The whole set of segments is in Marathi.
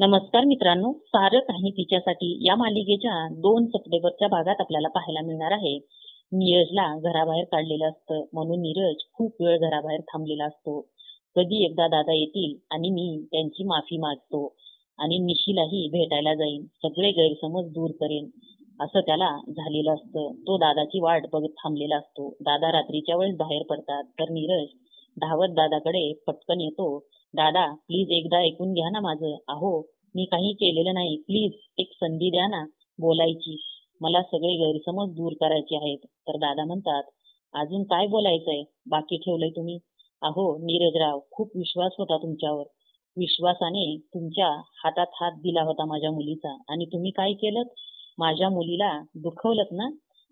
नमस्कार मित्रांनो, सारं काही तिच्यासाठी या मालिकेच्या 2 सप्टेंबरच्या भागात आपल्याला पाहायला मिळणार आहे. नीरजला घराबाहेर काढलेलं असतं म्हणून नीरज खूप वेळ घराबाहेर थांबलेला असतो. कधी एकदा दादा येतील आणि मी त्यांची माफी मागतो आणि निशीलाही भेटायला जाईन, सगळे गैरसमज दूर करेन, असं त्याला झालेलं असतं. तो दादाची वाट बघत थांबलेला असतो. दादा रात्रीच्या वेळेस बाहेर पडतात तर नीरज धावत दादाकडे पटकन येतो. दादा, प्लीज एकदा ऐकून घ्या ना माझं. अहो, मी काही केलेलं नाही. प्लीज एक संधी द्या ना बोलायची. मला सगळे गैरसमज दूर करायचे आहेत. तर दादा म्हणतात, अजून काय बोलायचंय? बाकी ठेवलंय तुम्ही? अहो नीरजराव, खूप विश्वास होता तुमच्यावर. विश्वासाने तुमच्या हातात हात दिला होता माझ्या मुलीचा आणि तुम्ही काय केलं? माझ्या मुलीला दुखवलंत ना?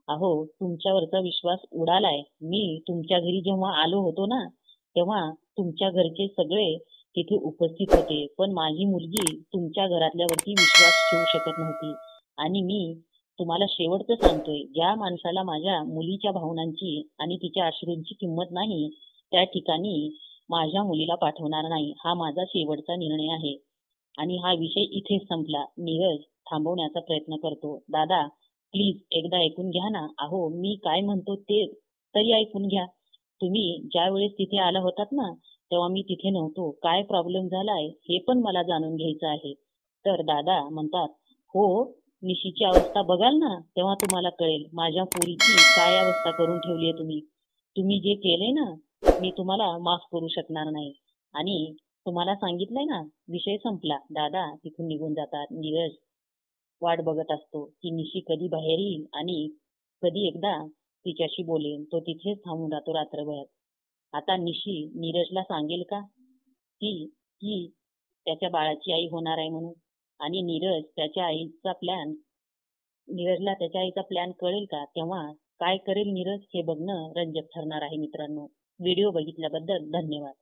अहो, तुमच्यावरचा विश्वास उडालाय. मी तुमच्या घरी जेव्हा आलो होतो ना, तेव्हा तुमच्या घरचे सगळे तिथे उपस्थित होते. पण माझी मुलगी तुमच्या घरातल्यावरती विश्वास ठेवू शकत नव्हती. आणि मी तुम्हाला शेवटचं सांगतोय, ज्या माणसाला माझ्या मुलीच्या भावनांची आणि तिच्या अश्रूंची किंमत नाही, त्या ठिकाणी माझ्या मुलीला पाठवणार नाही. हा माझा शेवटचा निर्णय आहे. आणि हा विषय इथेच संपला. नीरज थांबवण्याचा प्रयत्न करतो. दादा, प्लीज एकदा ऐकून घ्या ना. अहो, मी काय म्हणतो ते तरी ऐकून घ्या. तुम्ही ज्या वेळेस तिथे आला होतात ना, तेव्हा मी तिथे नव्हतो. काय प्रॉब्लेम झालाय हे पण मला जाणून घ्यायचं आहे. तर दादा म्हणतात, हो, निशीची अवस्था बघाल ना, तेव्हा तुम्हाला कळेल माझ्या पोरीची काय अवस्था करून ठेवली आहे तुम्ही. तुम्ही जे केले ना, मी तुम्हाला माफ करू शकणार नाही. आणि तुम्हाला सांगितलंय ना, विषय संपला. दादा तिथून निघून जातात. नीरज वाट बघत असतो की निशी कधी बाहेर येईल आणि कधी एकदा तिच्याशी बोलेन. तो तिथेच थांबून राहतो रात्रभर. आता निशी नीरजला सांगेल का की ती त्याच्या बाळाची आई होणार आहे म्हणून? आणि नीरजला त्याच्या आईचा प्लॅन कळेल का? तेव्हा काय करेल नीरज हे बघणं रंजक ठरणार आहे मित्रांनो. व्हिडिओ बघितल्याबद्दल धन्यवाद.